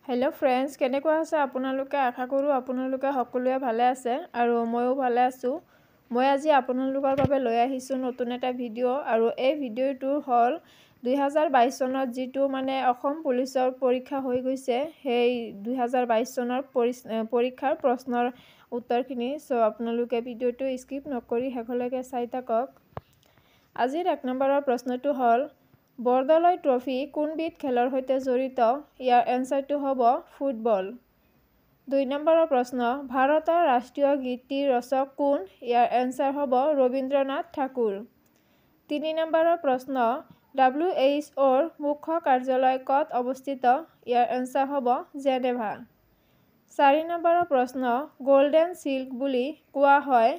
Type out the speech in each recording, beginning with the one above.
Hello friends केनेकुवा আছে আপোনালোকে আশা কৰো আপোনালোকে সকলোৱে ভালে আছে আৰু ময়ো ভালে আছো মই আজি আপোনালোকৰ বাবে লৈ আহিছো নতুন এটা ভিডিও আৰু এই ভিডিওটো হল 2022 চনত যেটো মানে অসম পুলিচৰ পৰীক্ষা হৈ গৈছে সেই 2022 চনৰ পৰীক্ষাৰ প্ৰশ্নৰ উত্তৰখিনি সো আপোনালোকে ভিডিওটো স্কিপ নকৰি হেকলৈকে চাই থাকক আজিৰ 1 নম্বৰৰ প্ৰশ্নটো হল বৰদলৈ ট্ৰফি কোনবিধ খেলৰ সৈতে জড়িত ইয়াৰ এনসাৰটো হ'ব ফুটবল 2 নম্বৰৰ প্ৰশ্ন ভাৰতৰ ৰাষ্ট্ৰীয় গীতিৰ ৰচক কোন ইয়াৰ এনসাৰ হ'ব ৰবীন্দ্ৰনাথ ঠাকুৰ 3 নম্বৰৰ প্ৰশ্ন WHOৰ মুখ্য কাৰ্যালয় ক'ত অৱস্থিত ইয়াৰ এনসাৰ হ'ব জেনেভা 4 নম্বৰৰ প্ৰশ্ন গোল্ডেন সিল্ক বুলি কোৱা হয়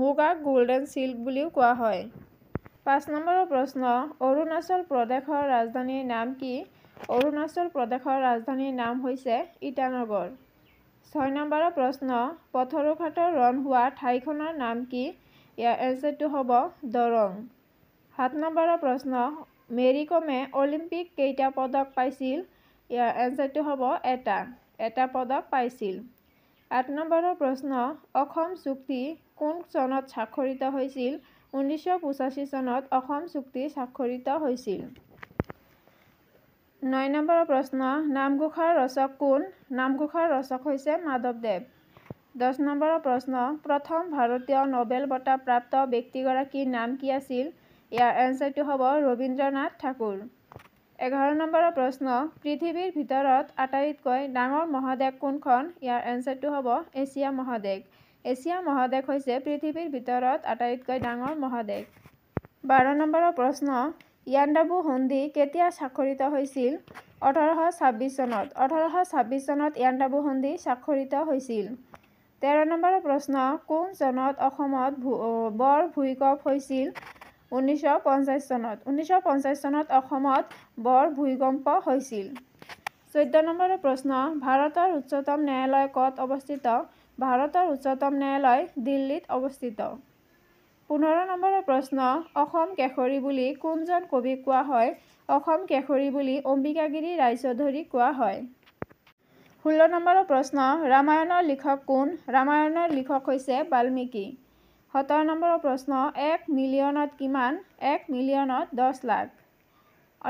মুগাক গোল্ডেন সিল্ক বুলিও কোৱা হয় 5 নম্বৰৰ প্ৰশ্ন অৰুণাচল প্ৰদেশৰ ৰাজধানীৰ নাম কি অৰুণাচল প্ৰদেশৰ ৰাজধানীৰ নাম হৈছে ইটানগৰ 6 নম্বৰৰ প্ৰশ্ন পথৰুঘাটৰ ৰণ হোৱা ঠাইখনৰ নাম কি ইয়াৰ এনসাৰটো হ'ব দৰং 7 নম্বৰৰ প্ৰশ্ন মেৰী কমে অলিম্পিক কেইটা পদক পাইছিল ইয়াৰ এনসাৰটো হ'ব এটা পদক পাইছিল 8 নম্বৰৰ প্ৰশ্ন অসম চুক্তি কোন চনত স্বাক্ষৰিত হৈছিল 1985 চনত অসম চুক্তি স্বাক্ষৰিত হৈছিল 9 নম্বৰৰ প্ৰশ্ন নামঘোষাৰ ৰচক কোন নামঘোষাৰ ৰচক হৈছে মাধৱদেৱ 10 নম্বৰৰ প্ৰশ্ন প্ৰথম ভাৰতীয় নোবেল বঁটা প্ৰাপ্ত ব্যক্তিগৰাকীৰ নাম কি আছিল ইয়াৰ এনসাৰটো হ'ব ৰবীন্দ্ৰনাথ ঠাকুৰ 11 নম্বৰৰ প্ৰশ্ন পৃথিৱীৰ ভিতৰত আটাইতকৈ ডাঙৰ মহাদেশ কোনখন ইয়াৰ এনসাৰটো হ'ব এছিয়া মহাদেশ হৈছে পৃথিৱীৰ ভিতৰত আটাইতকৈ ডাঙৰ মহাদেশ 12 নম্বৰৰ প্ৰশ্ন ইয়াণ্ডাবু সন্ধি কেতিয়া স্বাক্ষৰিত হৈছিল 1826 চনত ইয়াণ্ডাবু সন্ধি স্বাক্ষৰিত হৈছিল 13 নম্বৰৰ প্ৰশ্ন কোন চনত অসমত বৰ ভূমিকম্প হৈছিল 1950 চনত অসমত বৰ ভূমিকম্প হৈছিল 14 নম্বৰৰ প্ৰশ্ন ভাৰতৰ উচ্চতম ন্যায়ালয় ক'ত অৱস্থিত ভাৰতৰ উচ্চতম ন্যায়ালয় দিল্লীত অৱস্থিত 15 নম্বৰৰ প্ৰশ্ন অসম কেশৰী বুলি কোনজন কবিক কোৱা হয় অসম কেশৰী বুলি অম্বিকাগিৰি ৰায়চৌধুৰীক কোৱা হয় 16 নম্বৰৰ প্ৰশ্ন ৰামায়ণৰ লিখক কোন ৰামায়ণৰ লিখক হৈছে বাল্মীকি 17 নম্বৰৰ প্ৰশ্ন 1 মিলিয়নত কিমান 1 মিলিয়নত 10 লাখ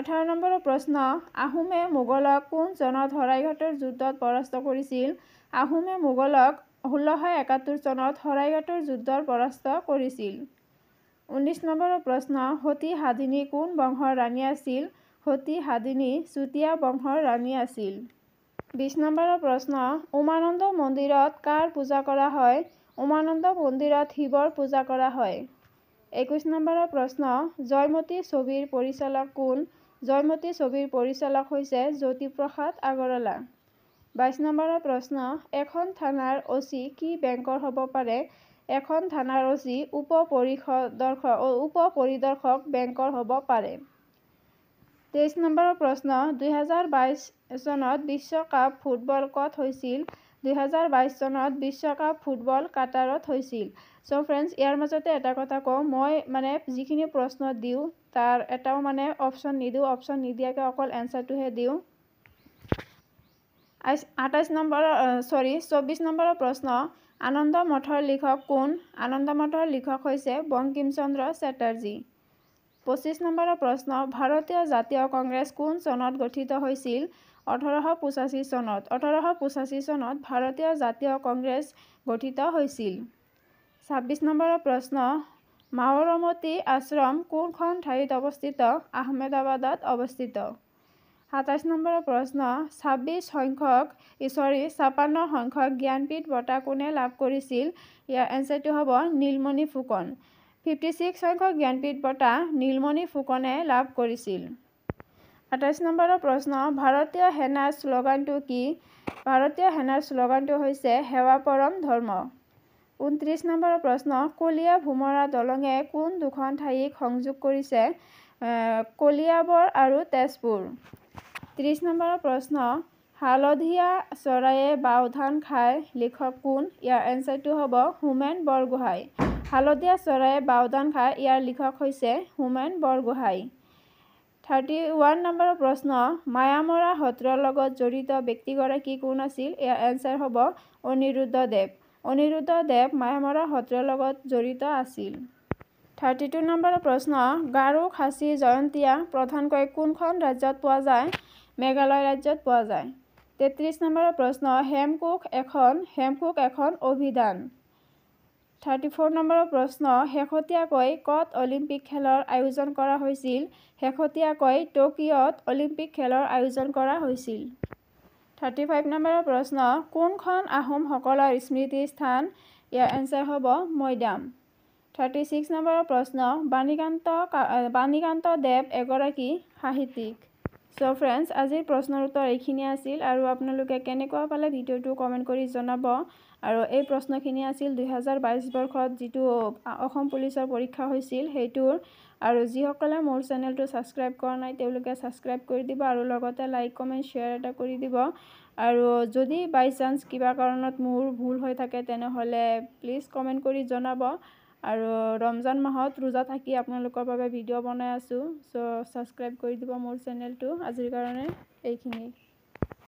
18 নম্বৰৰ প্ৰশ্ন আহোমে মোগলক কোন চনত শৰাইঘাটৰ যুদ্ধত পৰাস্ত কৰিছিল আহোমে মোগলক 1671 চনত শৰাইঘাটৰ যুদ্ধত পৰাস্ত কৰিছিল 19 নম্বৰৰ প্ৰশ্ন সতী সাধিনী কোন বংশৰ ৰাণী আছিল সতী সাধিনী চুতীয়া বংশৰ ৰাণী আছিল 20 নম্বৰৰ প্ৰশ্ন উমানন্দ মন্দিৰত কাৰ পূজা কৰা হয় উমানন্দ মন্দিৰত শিৱৰ পূজা কৰা হয় 21 নম্বৰৰ প্ৰশ্ন জয়মতী ছবিৰ পৰিচালক কোন জয়মতী ছবিৰ পৰিচালক হৈছে জ্যোতিপ্ৰসাদ আগৰৱালা 22 নম্বৰৰ প্ৰশ্ন এখন থানাৰ ওসি কি বেংকৰ হ'ব পাৰে এখন থানাৰ ওসি উপ পৰিদৰ্শক বেংকৰ হ'ব পাৰে 23 নম্বৰৰ প্ৰশ্ন 2022 চনত বিশ্বকাপ ফুটবল ক'ত হৈছিল 2022 চনত বিশ্বকাপ ফুটবল কাটাৰত হৈছিল সো ফ্ৰেন্ডস ইয়াৰ মাজতে এটা কথা কওঁ মই মানে যিখিনি প্ৰশ্ন দিও তাৰ এটাও মানে অপচন নিদিও অপচন নিদিয়াকে অকল এনসাৰটোহে দিও 24 নম্বৰৰ প্ৰশ্ন আনন্দ মঠৰ লিখক কোন আনন্দ মঠৰ লিখক হৈছে বঙ্কিম চন্দ্ৰ চেটাৰ্জী 25 নম্বৰৰ প্ৰশ্ন ভাৰতীয় জাতীয় কংগ্ৰেছ কোন চনত গঠিত হৈছিল 1885 চনত ভাৰতীয় জাতীয় কংগ্ৰেছ গঠিত হৈছিল 26 নম্বৰৰ প্ৰশ্ন মাৱৰমতী আশ্ৰম কোনখন ঠাইত অৱস্থিত আহমেদাবাদত অৱস্থিত 27 নম্বৰৰ প্ৰশ্ন 56 সংখ্যক জ্ঞানপীঠ বঁটা কোনে লাভ কৰিছিল ইয়াৰ এনসাৰটো হ'ব নীলমণি ফুকন 56 সংখ্যক জ্ঞানপীঠ বঁটা নীলমণি ফুকনে লাভ কৰিছিল 28 নম্বৰৰ প্ৰশ্ন ভাৰতীয় সেনাৰ শ্লোগানটো কি ভাৰতীয় সেনাৰ শ্লোগানটো হৈছে সেৱা পৰম ধৰ্ম 29 নম্বৰৰ প্ৰশ্ন কলিয়া ভোমৰা দলঙে কোন দুখন ঠাইক সংযোগ কৰিছে কলিয়াবৰ আৰু তেজপুৰ 30 নম্বৰৰ প্ৰশ্ন হালধীয়া চৰায়ে বাওধান খায় লিখক কোন ইয়াৰ এনসাৰটো হ'ব হোমেন বৰগোহাঁই হালধীয়া চৰায়ে বাওধান খায় ইয়াৰ লিখক হৈছে হোমেন বৰগোহাঁই 31 নম্বৰৰ প্ৰশ্ন মায়ামৰা সত্ৰৰ লগত জড়িত ব্যক্তিগৰাকী কোন আছিল? ইয়াৰ এনচাৰ হ'ব অনিৰুদ্ধদেৱ। অনিৰুদ্ধদেৱ মায়ামৰা সত্ৰৰ লগত জড়িত আছিল। 32 নম্বৰৰ প্ৰশ্ন গাৰো খাচী জয়ন্তীয়া প্ৰধানকৈ কোনখন ৰাজ্যত পোৱা যায়? মেঘালয় ৰাজ্যত পোৱা যায়। 33 নম্বৰৰ প্ৰশ্ন হেমকোষ এখন অভিধান। 34 নম্বৰৰ প্ৰশ্ন শেহতীয়াকৈ ক'ত অলিম্পিক খেলৰ আয়োজন কৰা হৈছিল? শেহতীয়াকৈ টকিঅ'ত অলিম্পিক খেলৰ আয়োজন কৰা হৈছিল। 35 নম্বৰৰ প্ৰশ্ন কোনখন আহোমসকলৰ স্মৃতিস্থান? ইয়াৰ এনচাৰ হ'ব মৈদাম। 36 নম্বৰৰ প্ৰশ্ন বাণীকান্ত দেৱ এগৰাকী সাহিত্যিক। চ' ফ্ৰেণ্ডছ আজিৰ প্ৰশ্নৰ উত্তৰ এইখিনি আছিল আৰু আপোনালোকে কেনেকুৱা পালে ভিডিঅ'টো কমেণ্ট কৰি জনাব। আৰু এই প্ৰশ্নখিনি আছিল 2022 বৰ্ষত যিটো অসম পুলিচৰ পৰীক্ষা হৈছিল সেইটোৰ। আৰু যিসকলে মোৰ চেনেলটো ছাবস্ক্ৰাইব কৰা নাই তেওঁলোকে ছাবস্ক্ৰাইব কৰি দিব আৰু লগতে লাইক কমেণ্ট শ্বেয়াৰ এটা কৰি দিব। আৰু যদি বাই চান্স কিবা কাৰণত মোৰ ভুল হৈ থাকে তেনেহ'লে প্লিজ কমেণ্ট কৰি জনাব। আৰু ৰমজান মাহত ৰোজা থাকি আপোনালোকৰ বাবে ভিডিঅ' বনাই আছোঁ। চ' ছাবস্ক্ৰাইব কৰি দিব মোৰ চেনেলটো। আজিৰ কাৰণে এইখিনি।